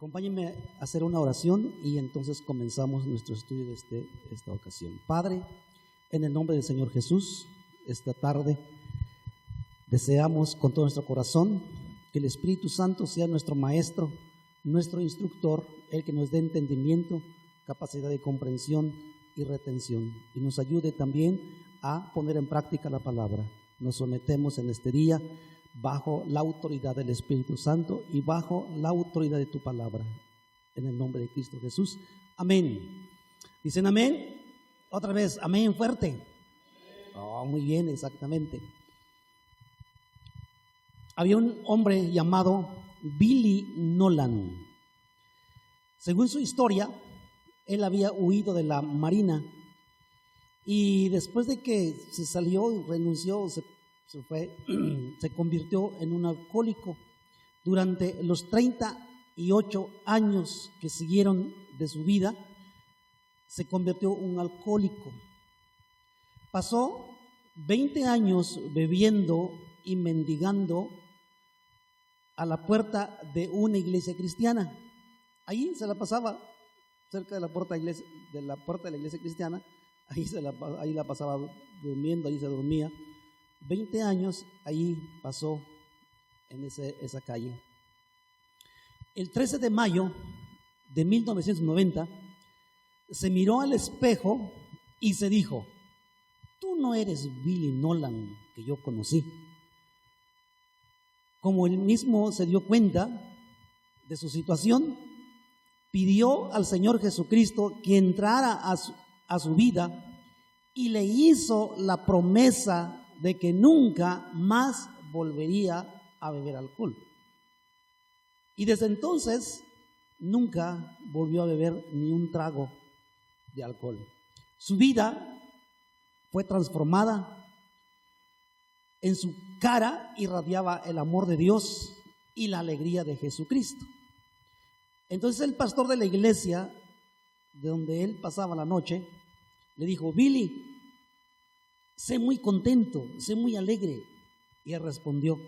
Acompáñenme a hacer una oración y entonces comenzamos nuestro estudio de esta ocasión. Padre, en el nombre del Señor Jesús, esta tarde deseamos con todo nuestro corazón que el Espíritu Santo sea nuestro maestro, nuestro instructor, el que nos dé entendimiento, capacidad de comprensión y retención, y nos ayude también a poner en práctica la palabra. Nos sometemos en este día bajo la autoridad del Espíritu Santo y bajo la autoridad de tu palabra, en el nombre de Cristo Jesús. Amén. ¿Dicen amén? Otra vez, amén, fuerte. Oh, muy bien, exactamente. Había un hombre llamado Billy Nolan. Según su historia, él había huido de la marina y después de que se salió, renunció, se convirtió en un alcohólico. Durante los 38 años que siguieron de su vida, se convirtió en un alcohólico. Pasó 20 años bebiendo y mendigando a la puerta de una iglesia cristiana. Ahí se la pasaba, cerca de la puerta de la iglesia cristiana, ahí la pasaba durmiendo, ahí se dormía. 20 años ahí pasó en esa calle. El 13 de mayo de 1990 se miró al espejo y se dijo: tú no eres Billy Nolan que yo conocí. Como él mismo se dio cuenta de su situación, pidió al Señor Jesucristo que entrara a su vida y le hizo la promesa de que nunca más volvería a beber alcohol. Y desde entonces nunca volvió a beber ni un trago de alcohol. Su vida fue transformada. En su cara irradiaba el amor de Dios y la alegría de Jesucristo. Entonces el pastor de la iglesia de donde él pasaba la noche le dijo: Billy, sé muy contento, sé muy alegre. Y él respondió: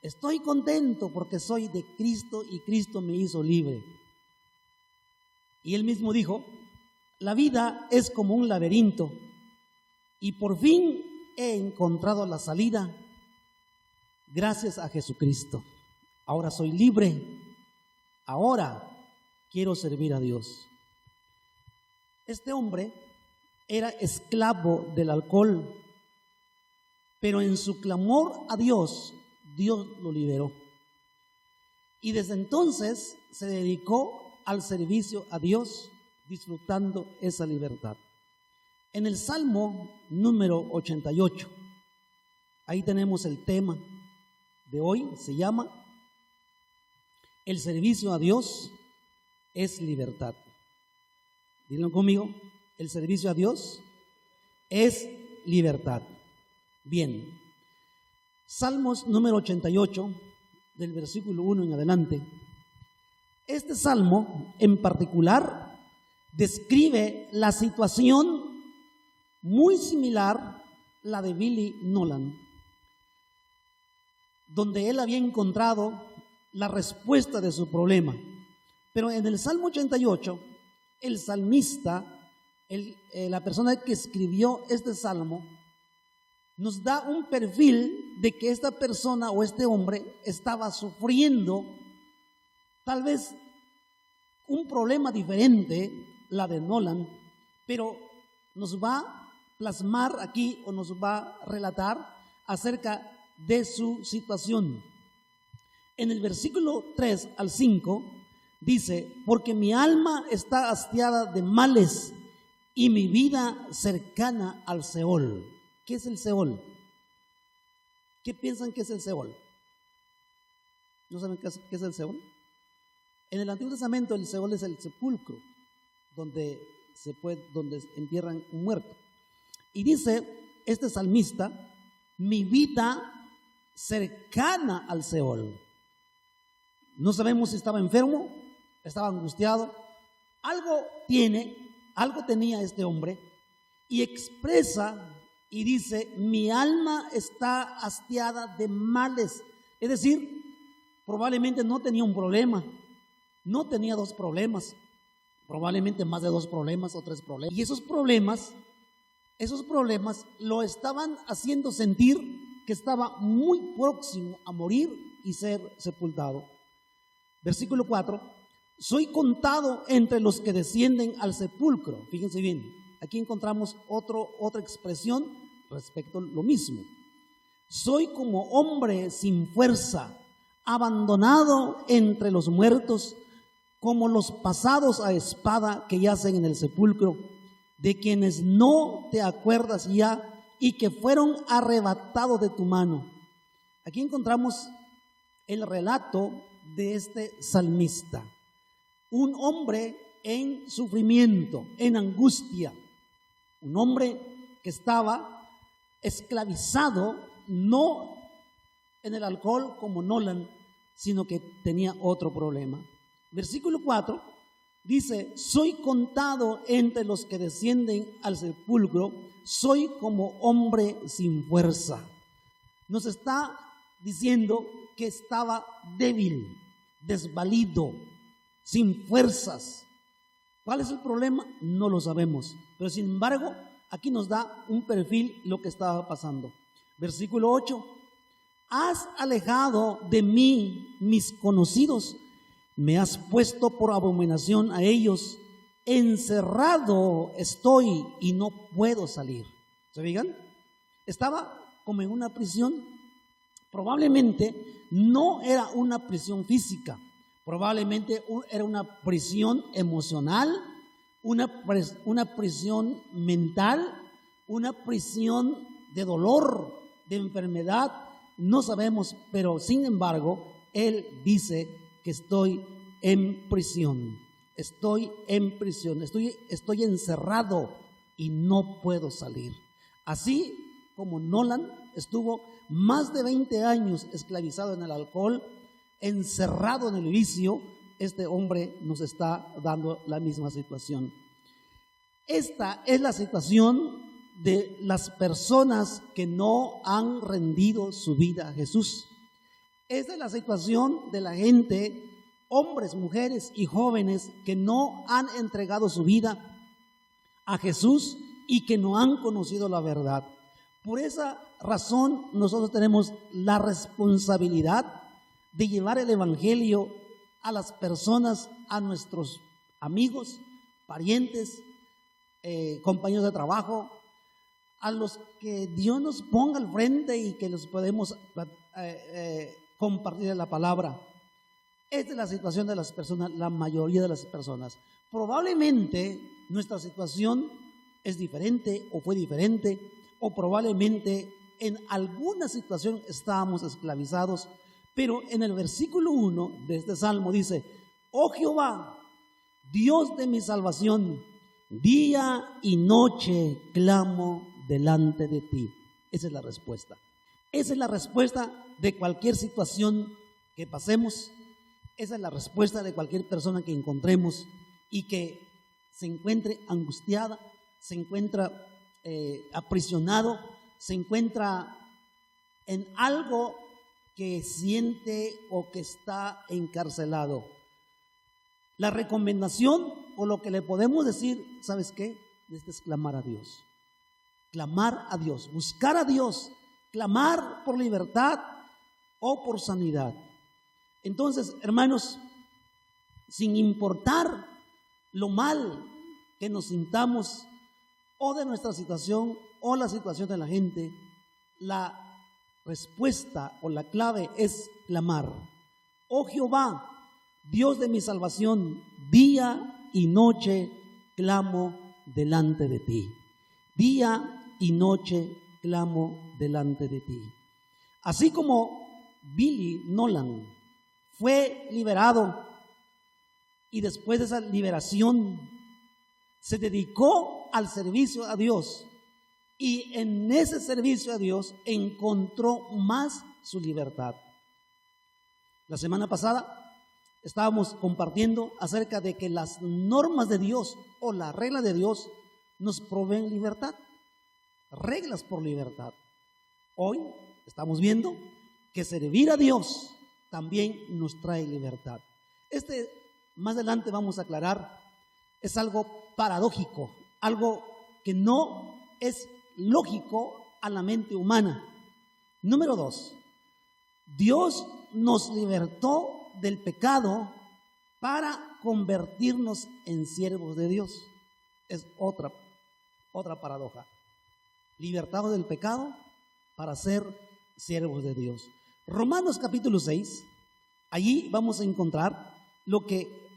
estoy contento porque soy de Cristo y Cristo me hizo libre. Y él mismo dijo: la vida es como un laberinto y por fin he encontrado la salida gracias a Jesucristo. Ahora soy libre, ahora quiero servir a Dios. Este hombre era esclavo del alcohol, pero en su clamor a Dios, Dios lo liberó. Y desde entonces se dedicó al servicio a Dios, disfrutando esa libertad. En el Salmo número 88, ahí tenemos el tema de hoy, se llama: el servicio a Dios es libertad. Díganlo conmigo: el servicio a Dios es libertad. Bien, Salmos número 88, del versículo 1 en adelante. Este salmo en particular describe la situación muy similar a la de Billy Nolan, donde él había encontrado la respuesta de su problema. Pero en el Salmo 88, el salmista, la persona que escribió este salmo, nos da un perfil de que esta persona o este hombre estaba sufriendo tal vez un problema diferente, la de Nolan, pero nos va a plasmar aquí o nos va a relatar acerca de su situación. En el versículo 3 al 5 dice: porque mi alma está hastiada de males y mi vida cercana al Seol. ¿Qué es el Seol? ¿Qué piensan que es el Seol? ¿No saben qué es el Seol? En el Antiguo Testamento el Seol es el sepulcro donde entierran un muerto. Y dice este salmista: mi vida cercana al Seol. No sabemos si estaba enfermo, estaba angustiado, algo tenía este hombre, y expresa y dice: mi alma está hastiada de males. Es decir, probablemente no tenía un problema, no tenía dos problemas, probablemente más de dos problemas o tres problemas. Y esos problemas lo estaban haciendo sentir que estaba muy próximo a morir y ser sepultado. Versículo 4, soy contado entre los que descienden al sepulcro. Fíjense bien, aquí encontramos otra expresión respecto a lo mismo. Soy como hombre sin fuerza, abandonado entre los muertos, como los pasados a espada que yacen en el sepulcro, de quienes no te acuerdas ya y que fueron arrebatados de tu mano. Aquí encontramos el relato de este salmista, un hombre en sufrimiento, en angustia, un hombre que estaba esclavizado, no en el alcohol como Nolan, sino que tenía otro problema. Versículo 4 dice, soy contado entre los que descienden al sepulcro, soy como hombre sin fuerza. Nos está diciendo que estaba débil, desvalido, sin fuerzas. ¿Cuál es el problema? No lo sabemos, pero sin embargo aquí nos da un perfil lo que estaba pasando. Versículo 8, has alejado de mí mis conocidos, me has puesto por abominación a ellos, encerrado estoy y no puedo salir. ¿Se fijan? Estaba como en una prisión. Probablemente no era una prisión física, probablemente era una prisión emocional, una prisión mental, una prisión de dolor, de enfermedad, no sabemos, pero sin embargo, él dice que estoy en prisión, estoy encerrado y no puedo salir. Así como Nolan estuvo más de 20 años esclavizado en el alcohol, encerrado en el vicio, este hombre nos está dando la misma situación. Esta es la situación de las personas que no han rendido su vida a Jesús. Esta es la situación de la gente, hombres, mujeres y jóvenes que no han entregado su vida a Jesús y que no han conocido la verdad. Por esa razón nosotros tenemos la responsabilidad de llevar el evangelio a las personas, a nuestros amigos, parientes, compañeros de trabajo, a los que Dios nos ponga al frente y que los podemos compartir la palabra. Esta es la situación de las personas, la mayoría de las personas. Probablemente nuestra situación es diferente o fue diferente, o probablemente en alguna situación estábamos esclavizados, pero en el versículo 1 de este salmo dice, oh Jehová, Dios de mi salvación, día y noche clamo delante de ti. Esa es la respuesta. Esa es la respuesta de cualquier situación que pasemos. Esa es la respuesta de cualquier persona que encontremos y que se encuentre angustiada, se encuentra aprisionado, se encuentra en algo que siente o que está encarcelado. La recomendación o lo que le podemos decir, ¿sabes qué? Es clamar a Dios. Clamar a Dios, buscar a Dios, clamar por libertad o por sanidad. Entonces, hermanos, sin importar lo mal que nos sintamos o de nuestra situación o la situación de la gente, la respuesta o la clave es clamar. Oh Jehová, Dios de mi salvación, día y noche clamo delante de ti. Día y noche clamo delante de ti. Así como Billy Nolan fue liberado y después de esa liberación se dedicó al servicio a Dios y en ese servicio a Dios encontró más su libertad. La semana pasada estábamos compartiendo acerca de que las normas de Dios o la regla de Dios nos proveen libertad, reglas por libertad. Hoy estamos viendo que servir a Dios también nos trae libertad. Este más adelante vamos a aclarar, es algo paradójico, algo que no es lógico a la mente humana. Número 2, Dios nos libertó del pecado para convertirnos en siervos de Dios. Es otra paradoja. Libertados del pecado para ser siervos de Dios. Romanos capítulo 6, allí vamos a encontrar lo que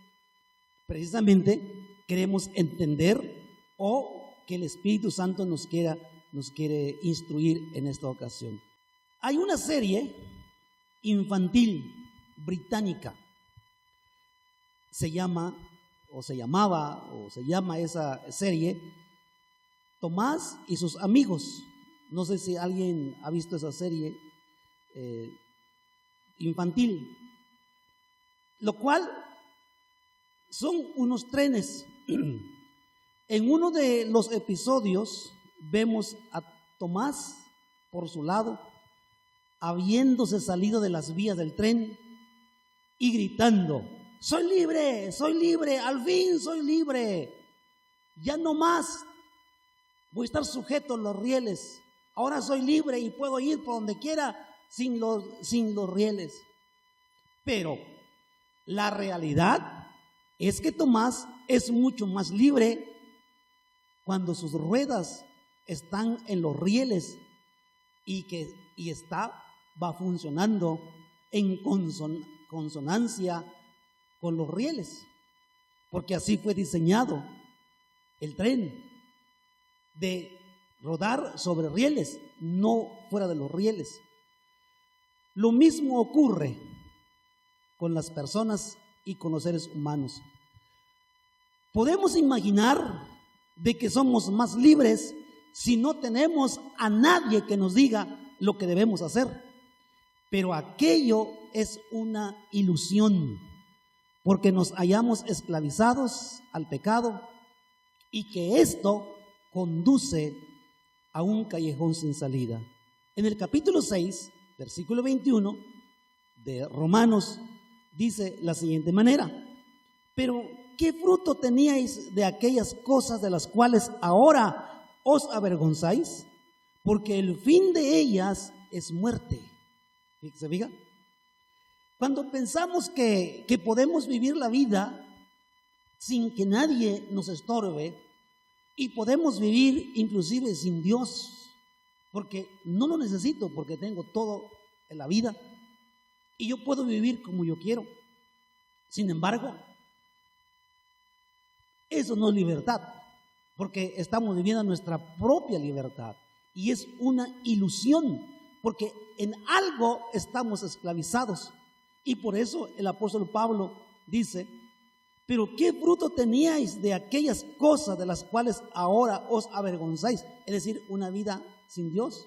precisamente queremos entender o que el Espíritu Santo nos quiere instruir en esta ocasión. Hay una serie infantil británica, se llama esa serie Tomás y sus amigos. No sé si alguien ha visto esa serie infantil, lo cual son unos trenes. En uno de los episodios vemos a Tomás por su lado, habiéndose salido de las vías del tren y gritando: soy libre, al fin soy libre, ya no más voy a estar sujeto a los rieles, ahora soy libre y puedo ir por donde quiera sin los rieles. Pero la realidad es que Tomás es mucho más libre cuando sus ruedas están en los rieles y va funcionando en consonancia con los rieles, porque así fue diseñado el tren, de rodar sobre rieles, no fuera de los rieles. Lo mismo ocurre con las personas y con los seres humanos. Podemos imaginar de que somos más libres si no tenemos a nadie que nos diga lo que debemos hacer, pero aquello es una ilusión, porque nos hallamos esclavizados al pecado y que esto conduce a un callejón sin salida. En el capítulo 6, versículo 21 de Romanos, dice la siguiente manera: pero ¿qué fruto teníais de aquellas cosas de las cuales ahora os avergonzáis? Porque el fin de ellas es muerte. ¿Se fija? Cuando pensamos que podemos vivir la vida sin que nadie nos estorbe, y podemos vivir inclusive sin Dios, porque no lo necesito, porque tengo todo en la vida y yo puedo vivir como yo quiero. Sin embargo, eso no es libertad, porque estamos viviendo nuestra propia libertad y es una ilusión, porque en algo estamos esclavizados. Y por eso el apóstol Pablo dice: pero ¿qué fruto teníais de aquellas cosas de las cuales ahora os avergonzáis? Es decir, una vida sin Dios,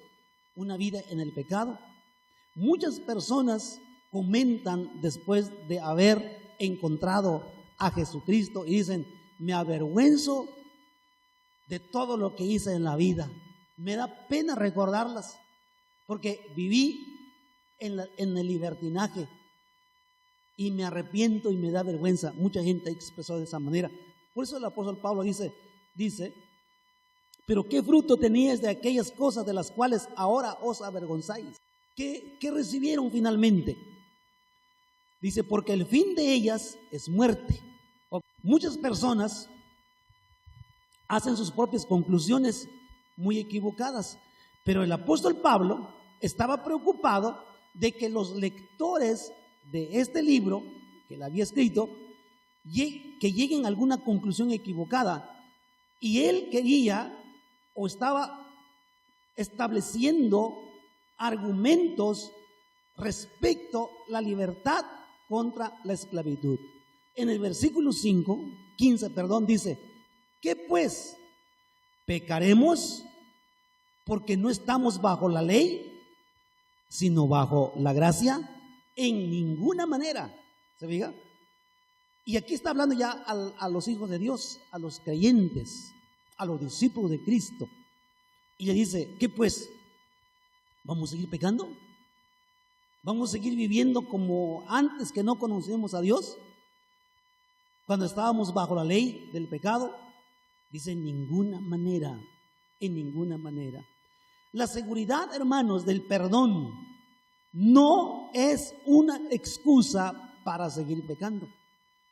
una vida en el pecado. Muchas personas comentan después de haber encontrado a Jesucristo y dicen: me avergüenzo de todo lo que hice en la vida, me da pena recordarlas, porque viví en el libertinaje y me arrepiento y me da vergüenza. Mucha gente ha expresado de esa manera. Por eso el apóstol Pablo dice, pero ¿qué fruto teníais de aquellas cosas de las cuales ahora os avergonzáis? ¿Qué recibieron finalmente? Dice: porque el fin de ellas es muerte. Muchas personas hacen sus propias conclusiones muy equivocadas, pero el apóstol Pablo estaba preocupado de que los lectores de este libro que él había escrito que lleguen a alguna conclusión equivocada, y él quería o estaba estableciendo argumentos respecto a la libertad contra la esclavitud. En el versículo 15 dice: ¿qué pues? ¿Pecaremos porque no estamos bajo la ley, sino bajo la gracia? En ninguna manera. ¿Se fija? Y aquí está hablando ya a los hijos de Dios, a los creyentes, a los discípulos de Cristo. Y le dice: ¿qué pues? ¿Vamos a seguir pecando? ¿Vamos a seguir viviendo como antes que no conocemos a Dios? Cuando estábamos bajo la ley del pecado, dice en ninguna manera, en ninguna manera. La seguridad, hermanos, del perdón no es una excusa para seguir pecando.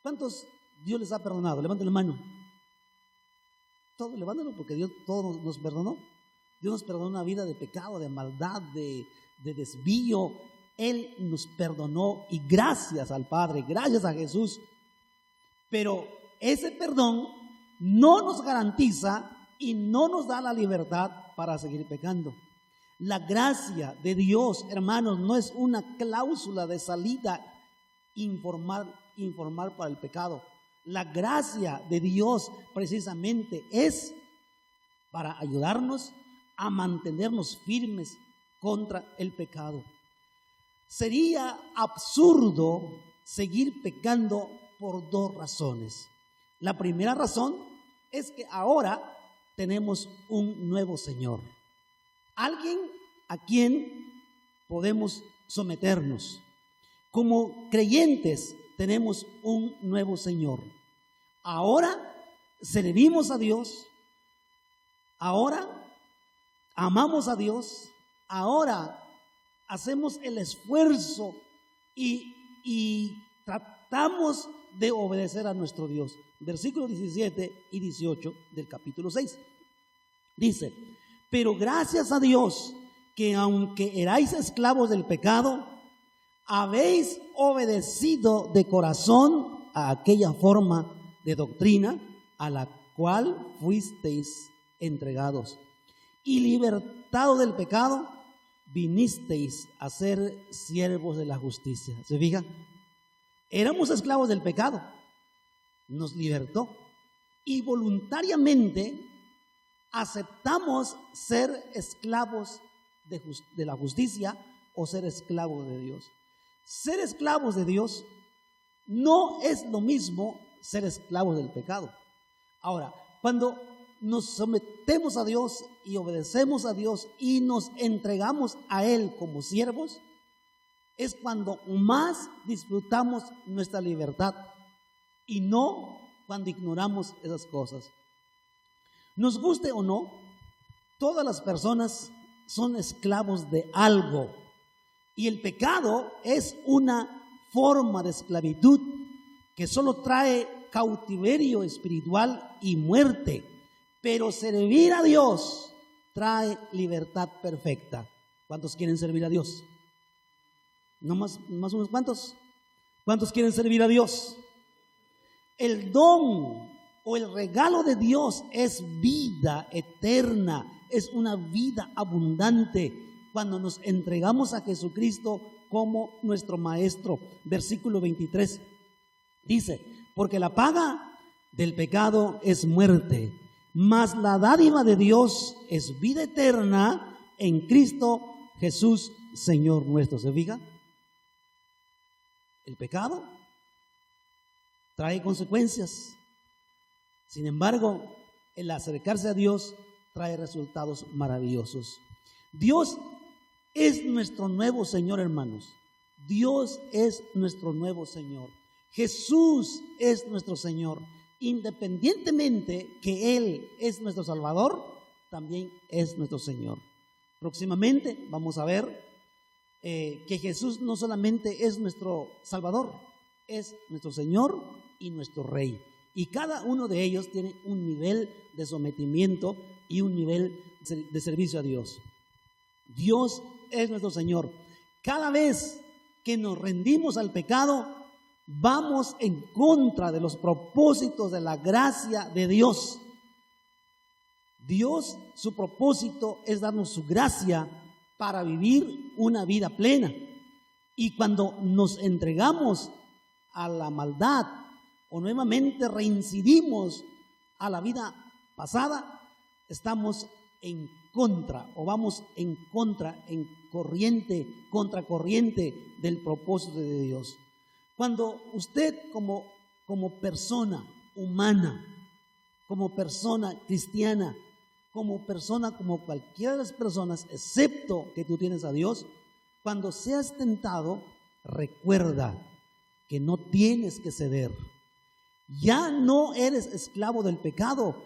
¿Cuántos Dios les ha perdonado? Levanten la mano. Todos, levántalo, porque Dios todo nos perdonó. Dios nos perdonó una vida de pecado, de maldad, de desvío. Él nos perdonó y gracias al Padre, gracias a Jesús. Pero ese perdón no nos garantiza y no nos da la libertad para seguir pecando. La gracia de Dios, hermanos, no es una cláusula de salida informar para el pecado. La gracia de Dios precisamente es para ayudarnos a mantenernos firmes contra el pecado. Sería absurdo seguir pecando por dos razones. La primera razón es que ahora tenemos un nuevo Señor, alguien a quien podemos someternos. Como creyentes tenemos un nuevo Señor. Ahora servimos a Dios, ahora amamos a Dios, ahora hacemos el esfuerzo y tratamos de obedecer a nuestro Dios. Versículos 17 y 18 del capítulo 6. Dice: pero gracias a Dios que aunque erais esclavos del pecado, habéis obedecido de corazón a aquella forma de doctrina a la cual fuisteis entregados, y libertado del pecado, vinisteis a ser siervos de la justicia. ¿Se fija? Éramos esclavos del pecado, nos libertó y voluntariamente aceptamos ser esclavos de la justicia o ser esclavos de Dios. Ser esclavos de Dios no es lo mismo ser esclavos del pecado. Ahora, cuando nos sometemos a Dios y obedecemos a Dios y nos entregamos a Él como siervos, es cuando más disfrutamos nuestra libertad y no cuando ignoramos esas cosas. Nos guste o no, todas las personas son esclavos de algo, y el pecado es una forma de esclavitud que solo trae cautiverio espiritual y muerte, pero servir a Dios trae libertad perfecta. ¿Cuántos quieren servir a Dios? ¿No más unos cuantos? ¿Cuántos quieren servir a Dios? El don o el regalo de Dios es vida eterna, es una vida abundante cuando nos entregamos a Jesucristo como nuestro Maestro. Versículo 23 dice: porque la paga del pecado es muerte, mas la dádiva de Dios es vida eterna en Cristo Jesús, Señor nuestro. ¿Se fija? El pecado trae consecuencias. Sin embargo, el acercarse a Dios trae resultados maravillosos. Dios es nuestro nuevo Señor, hermanos. Dios es nuestro nuevo Señor. Jesús es nuestro Señor. Independientemente que Él es nuestro Salvador, también es nuestro Señor. Próximamente vamos a ver que Jesús no solamente es nuestro Salvador, es nuestro Señor y nuestro Rey. Y cada uno de ellos tiene un nivel de sometimiento y un nivel de servicio a Dios. Dios es nuestro Señor. Cada vez que nos rendimos al pecado, vamos en contra de los propósitos de la gracia de Dios. Dios, su propósito es darnos su gracia para vivir una vida plena. Y cuando nos entregamos a la maldad o nuevamente reincidimos a la vida pasada, estamos en contra o vamos en contra, en contracorriente del propósito de Dios. Cuando usted como persona humana, como persona cristiana, como persona como cualquiera de las personas, excepto que tú tienes a Dios, cuando seas tentado, recuerda que no tienes que ceder. Ya no eres esclavo del pecado,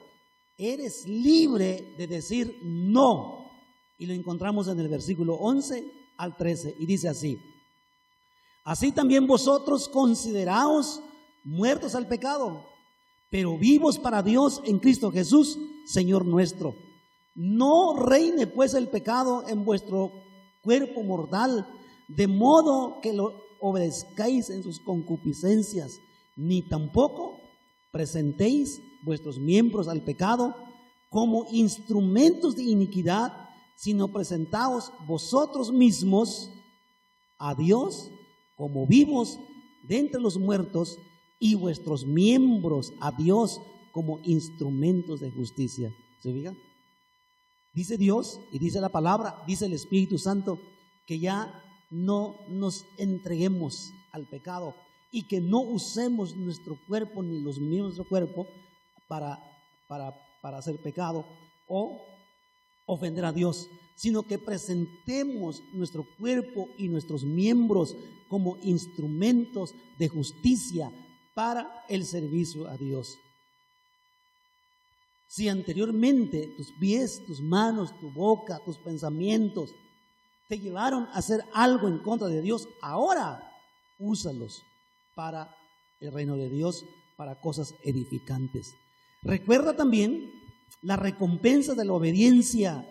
eres libre de decir no. Y lo encontramos en el versículo 11 al 13 y dice así: así también vosotros consideraos muertos al pecado, pero vivos para Dios en Cristo Jesús, Señor nuestro. No reine pues el pecado en vuestro cuerpo mortal, de modo que lo obedezcáis en sus concupiscencias, ni tampoco presentéis vuestros miembros al pecado como instrumentos de iniquidad, sino presentaos vosotros mismos a Dios como vivos de entre los muertos, y vuestros miembros a Dios como instrumentos de justicia. ¿Se fija? Dice Dios y dice la palabra, dice el Espíritu Santo, que ya no nos entreguemos al pecado y que no usemos nuestro cuerpo ni los miembros de nuestro cuerpo para hacer pecado o ofender a Dios, sino que presentemos nuestro cuerpo y nuestros miembros como instrumentos de justicia para el servicio a Dios. Si anteriormente tus pies, tus manos, tu boca, tus pensamientos te llevaron a hacer algo en contra de Dios, ahora úsalos para el reino de Dios, para cosas edificantes. Recuerda también la recompensa de la obediencia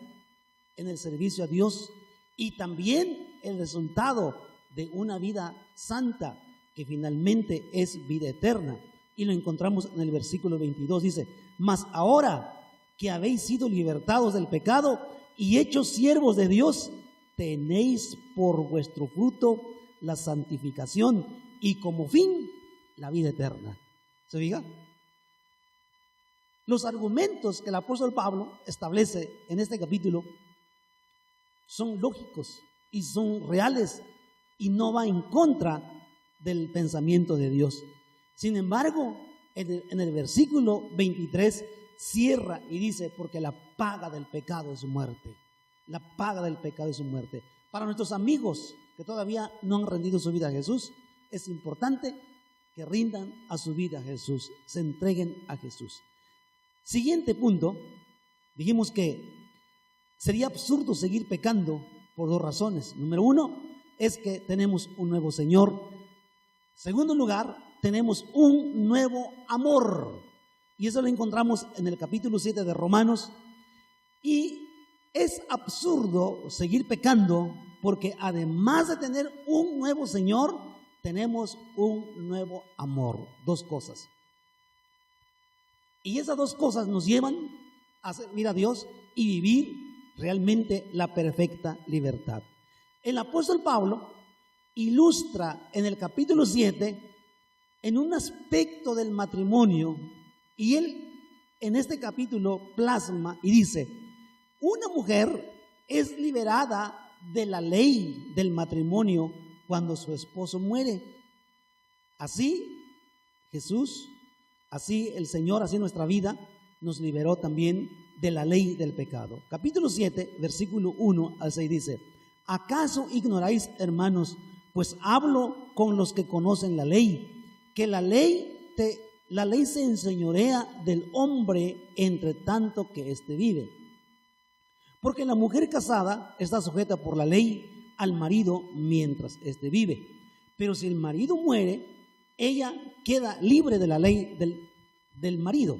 en el servicio a Dios y también el resultado de una vida santa, que finalmente es vida eterna. Y lo encontramos en el versículo 22, dice: mas ahora que habéis sido libertados del pecado y hechos siervos de Dios, tenéis por vuestro fruto la santificación y como fin la vida eterna. ¿Se fija? Los argumentos que el apóstol Pablo establece en este capítulo son lógicos y son reales y no va en contra del pensamiento de Dios. Sin embargo, en el versículo 23 cierra y dice: porque la paga del pecado es muerte. La paga del pecado es muerte. Para nuestros amigos que todavía no han rendido su vida a Jesús, es importante que rindan a su vida a Jesús, se entreguen a Jesús. Siguiente punto, dijimos que sería absurdo seguir pecando por dos razones. Número uno, es que tenemos un nuevo Señor. Segundo lugar, tenemos un nuevo amor. Y eso lo encontramos en el capítulo 7 de Romanos. Y es absurdo seguir pecando porque además de tener un nuevo Señor, tenemos un nuevo amor. Dos cosas. Y esas dos cosas nos llevan a servir a Dios y vivir realmente la perfecta libertad. El apóstol Pablo ilustra en el capítulo 7 en un aspecto del matrimonio, y él en este capítulo plasma y dice: una mujer es liberada de la ley del matrimonio cuando su esposo muere. Así Jesús, así el Señor, así nuestra vida nos liberó también de la ley del pecado. Capítulo 7, versículo 1 al 6 dice: ¿acaso ignoráis, hermanos, pues hablo con los que conocen la ley, que la ley se enseñorea del hombre entre tanto que éste vive? Porque la mujer casada está sujeta por la ley al marido mientras éste vive. Pero si el marido muere, ella queda libre de la ley del marido.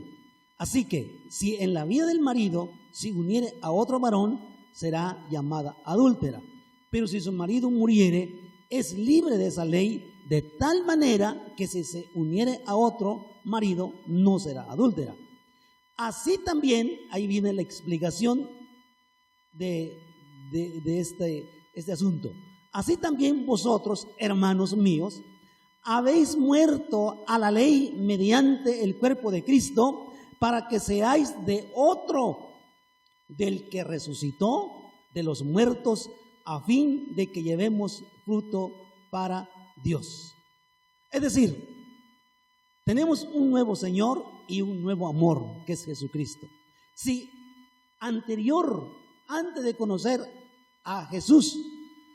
Así que si en la vida del marido se uniere a otro varón, será llamada adúltera. Pero si su marido muriere, es libre de esa ley, de tal manera que si se uniere a otro marido, no será adúltera. Así también, ahí viene la explicación de este asunto. Así también vosotros, hermanos míos, habéis muerto a la ley mediante el cuerpo de Cristo, para que seáis de otro, del que resucitó de los muertos, a fin de que llevemos fruto para Dios. Es decir, tenemos un nuevo Señor y un nuevo amor, que es Jesucristo. Si antes de conocer a Jesús,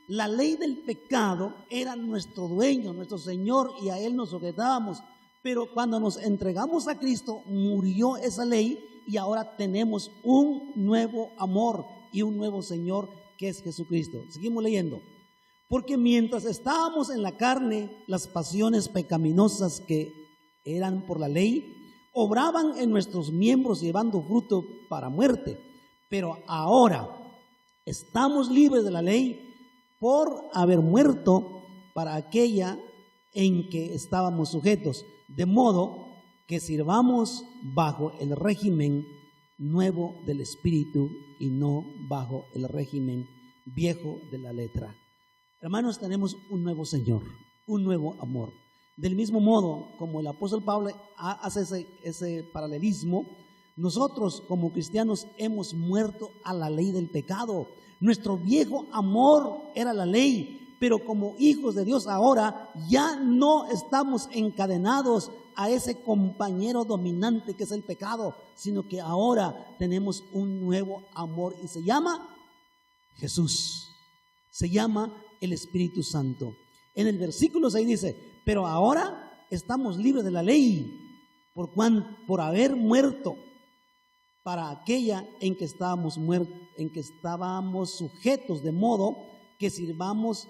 la ley del pecado era nuestro dueño, nuestro Señor, y a Él nos sujetábamos, Pero cuando nos entregamos a Cristo, murió esa ley y ahora tenemos un nuevo amor y un nuevo Señor que es Jesucristo. Seguimos leyendo. Porque mientras estábamos en la carne, las pasiones pecaminosas que eran por la ley, obraban en nuestros miembros llevando fruto para muerte. Pero ahora estamos libres de la ley por haber muerto para aquella en que estábamos sujetos, de modo que sirvamos bajo el régimen nuevo del Espíritu y no bajo el régimen viejo de la letra. Hermanos, tenemos un nuevo Señor, un nuevo amor. Del mismo modo, como el apóstol Pablo hace ese paralelismo, nosotros como cristianos hemos muerto a la ley del pecado. Nuestro viejo amor era la ley, pero como hijos de Dios ahora ya no estamos encadenados a ese compañero dominante que es el pecado, sino que ahora tenemos un nuevo amor y se llama Jesús, se llama el Espíritu Santo. En el versículo 6 dice, pero ahora estamos libres de la ley por haber muerto para aquella en que estábamos sujetos, de modo que sirvamos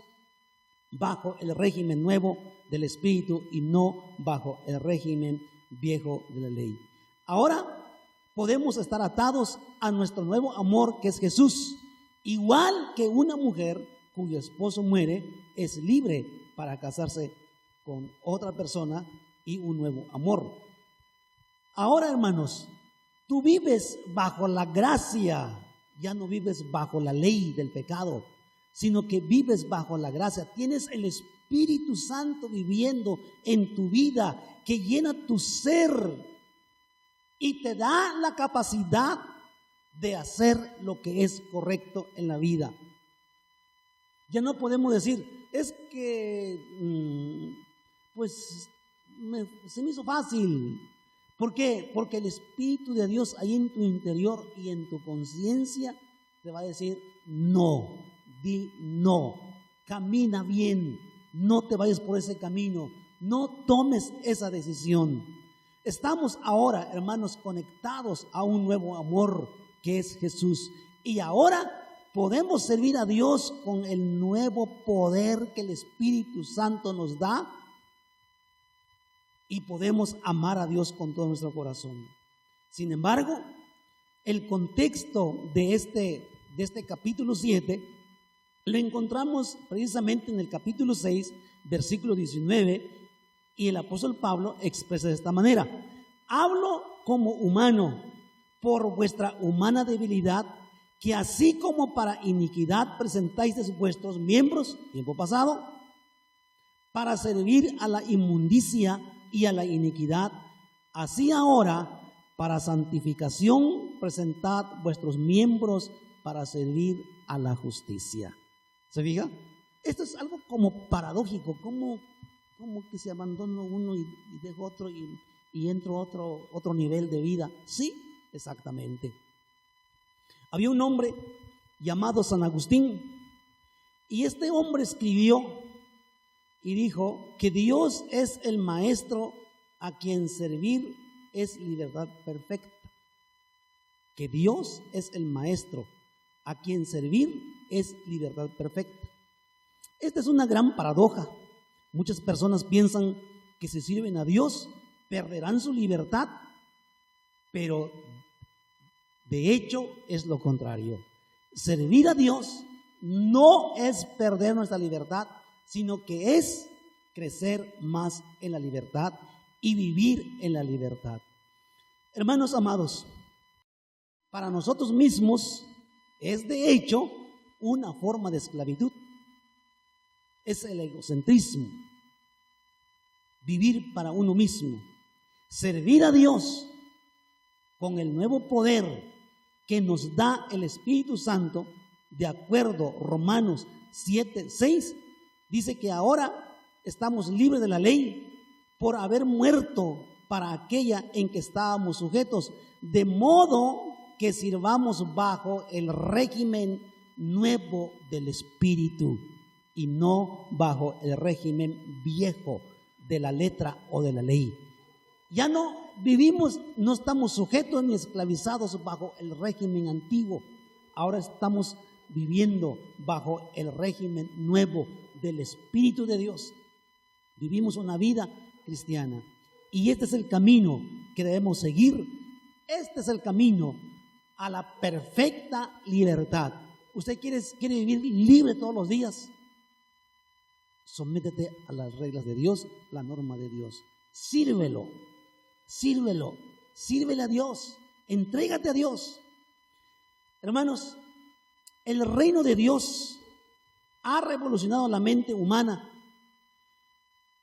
bajo el régimen nuevo del Espíritu y no bajo el régimen viejo de la ley. Ahora podemos estar atados a nuestro nuevo amor que es Jesús, igual que una mujer cuyo esposo muere es libre para casarse con otra persona y un nuevo amor. Ahora, hermanos, tú vives bajo la gracia, ya no vives bajo la ley del pecado, sino que vives bajo la gracia. Tienes el Espíritu Santo viviendo en tu vida, que llena tu ser y te da la capacidad de hacer lo que es correcto en la vida. Ya no podemos decir, es que se me hizo fácil. ¿Por qué? Porque el Espíritu de Dios ahí en tu interior y en tu conciencia te va a decir no, di no, camina bien, no te vayas por ese camino, no tomes esa decisión. Estamos ahora, hermanos, conectados a un nuevo amor que es Jesús, y ahora podemos servir a Dios con el nuevo poder que el Espíritu Santo nos da. Y podemos amar a Dios con todo nuestro corazón. Sin embargo, el contexto de este capítulo 7 lo encontramos precisamente en el capítulo 6, versículo 19, y el apóstol Pablo expresa de esta manera: hablo como humano por vuestra humana debilidad, que así como para iniquidad presentáis vuestros miembros, tiempo pasado, para servir a la inmundicia y a la iniquidad, así ahora para santificación presentad vuestros miembros para servir a la justicia. ¿Se fija? Esto es algo como paradójico, como que se abandona uno y deja otro y entra otro nivel de vida. Sí, exactamente. Había un hombre llamado San Agustín, y este hombre escribió y dijo que Dios es el maestro a quien servir es libertad perfecta. Que Dios es el maestro a quien servir es libertad perfecta. Esta es una gran paradoja. Muchas personas piensan que si sirven a Dios perderán su libertad, pero de hecho es lo contrario. Servir a Dios no es perder nuestra libertad, sino que es crecer más en la libertad y vivir en la libertad. Hermanos amados, para nosotros mismos es de hecho una forma de esclavitud. Es el egocentrismo, vivir para uno mismo. Servir a Dios con el nuevo poder que nos da el Espíritu Santo, de acuerdo a Romanos 7:6, dice que ahora estamos libres de la ley por haber muerto para aquella en que estábamos sujetos, de modo que sirvamos bajo el régimen nuevo del Espíritu y no bajo el régimen viejo de la letra o de la ley. Ya no vivimos, no estamos sujetos ni esclavizados bajo el régimen antiguo. Ahora estamos viviendo bajo el régimen nuevo del Espíritu de Dios. Vivimos una vida cristiana. Y este es el camino que debemos seguir. Este es el camino a la perfecta libertad. ¿Usted quiere vivir libre todos los días? Sométete a las reglas de Dios, la norma de Dios. Sírvele a Dios, entrégate a Dios. Hermanos, el reino de Dios ha revolucionado la mente humana.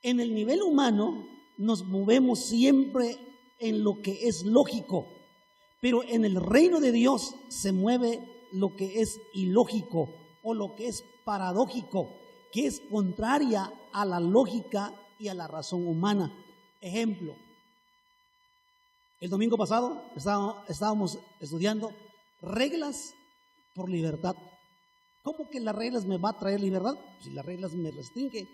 En el nivel humano nos movemos siempre en lo que es lógico, pero en el reino de Dios se mueve lo que es ilógico o lo que es paradójico, que es contraria a la lógica y a la razón humana. Ejemplo, el domingo pasado estábamos estudiando reglas por libertad. ¿Cómo que las reglas me va a traer libertad? Si las reglas me restringen.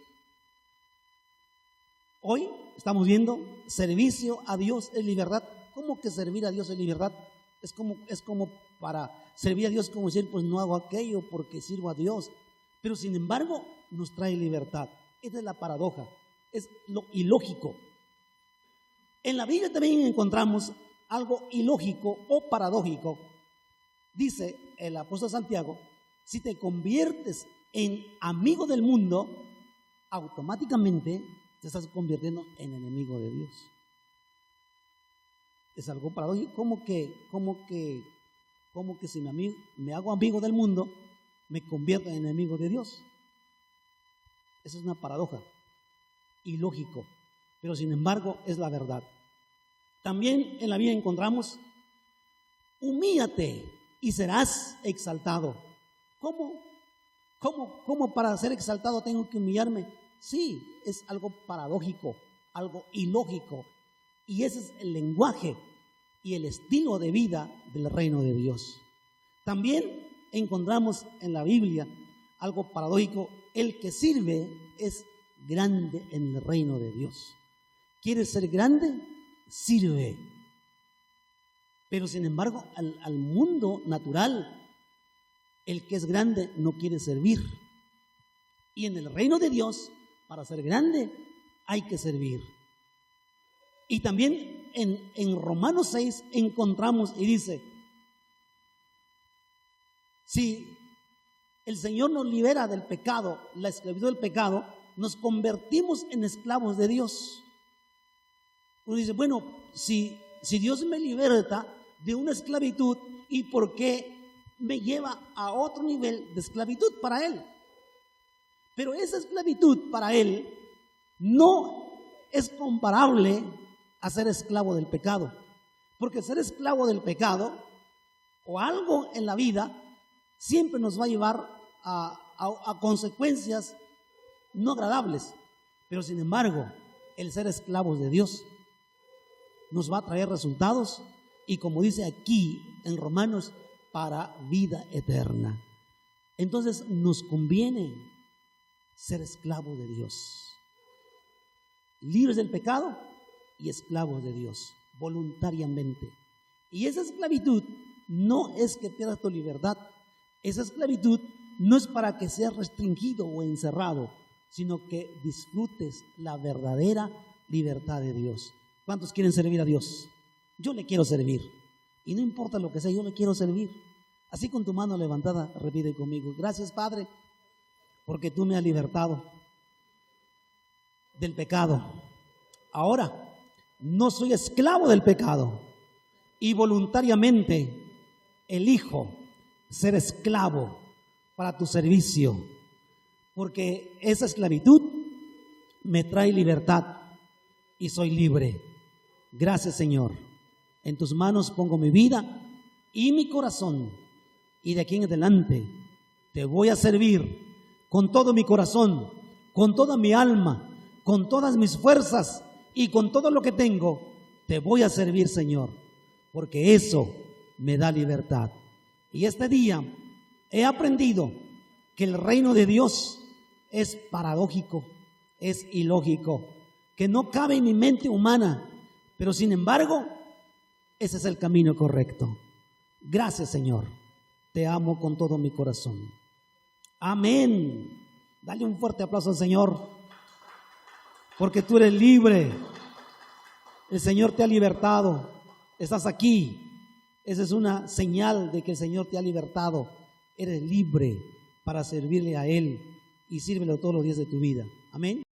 Hoy estamos viendo servicio a Dios es libertad. ¿Cómo que servir a Dios es libertad? Es como para servir a Dios, como decir, pues no hago aquello porque sirvo a Dios. Pero sin embargo, nos trae libertad. Esta es la paradoja, es lo ilógico. En la Biblia también encontramos algo ilógico o paradójico. Dice el apóstol Santiago, si te conviertes en amigo del mundo, automáticamente te estás convirtiendo en enemigo de Dios. Es algo paradójico. ¿Cómo que si me hago amigo del mundo, me convierto en enemigo de Dios? Esa es una paradoja, ilógico, pero sin embargo es la verdad. También en la Biblia encontramos, humíllate y serás exaltado. ¿Cómo para ser exaltado tengo que humillarme? Sí, es algo paradójico, algo ilógico. Y ese es el lenguaje y el estilo de vida del reino de Dios. También encontramos en la Biblia algo paradójico. El que sirve es grande en el reino de Dios. ¿Quieres ser grande? Sirve. Pero sin embargo, al mundo natural, el que es grande no quiere servir. Y en el reino de Dios, para ser grande, hay que servir. Y también en Romanos 6 encontramos y dice, si el Señor nos libera del pecado, la esclavitud del pecado, nos convertimos en esclavos de Dios. Uno dice, bueno, si Dios me liberta de una esclavitud, ¿y por qué me lleva a otro nivel de esclavitud para Él? Pero esa esclavitud para Él no es comparable a ser esclavo del pecado. Porque ser esclavo del pecado o algo en la vida siempre nos va a llevar a consecuencias no agradables. Pero sin embargo, el ser esclavos de Dios nos va a traer resultados, y como dice aquí en Romanos, para vida eterna. Entonces nos conviene ser esclavos de Dios, libres del pecado y esclavos de Dios, voluntariamente. Y esa esclavitud no es que pierdas tu libertad. Esa esclavitud no es para que seas restringido o encerrado, sino que disfrutes la verdadera libertad de Dios. ¿Cuántos quieren servir a Dios? Yo le quiero servir. Y no importa lo que sea, yo le quiero servir. Así con tu mano levantada, repite conmigo: gracias, Padre, porque tú me has libertado del pecado. Ahora no soy esclavo del pecado y voluntariamente elijo ser esclavo para tu servicio, porque esa esclavitud me trae libertad y soy libre. Gracias, Señor. En tus manos pongo mi vida y mi corazón, y de aquí en adelante te voy a servir con todo mi corazón, con toda mi alma, con todas mis fuerzas y con todo lo que tengo. Te voy a servir, Señor, porque eso me da libertad. Y este día he aprendido que el reino de Dios es paradójico, es ilógico, que no cabe en mi mente humana, Pero sin embargo, ese es el camino correcto. Gracias, Señor. Te amo con todo mi corazón. Amén. Dale un fuerte aplauso al Señor, porque tú eres libre. El Señor te ha libertado. Estás aquí. Esa es una señal de que el Señor te ha libertado. Eres libre para servirle a Él y sírvelo todos los días de tu vida. Amén.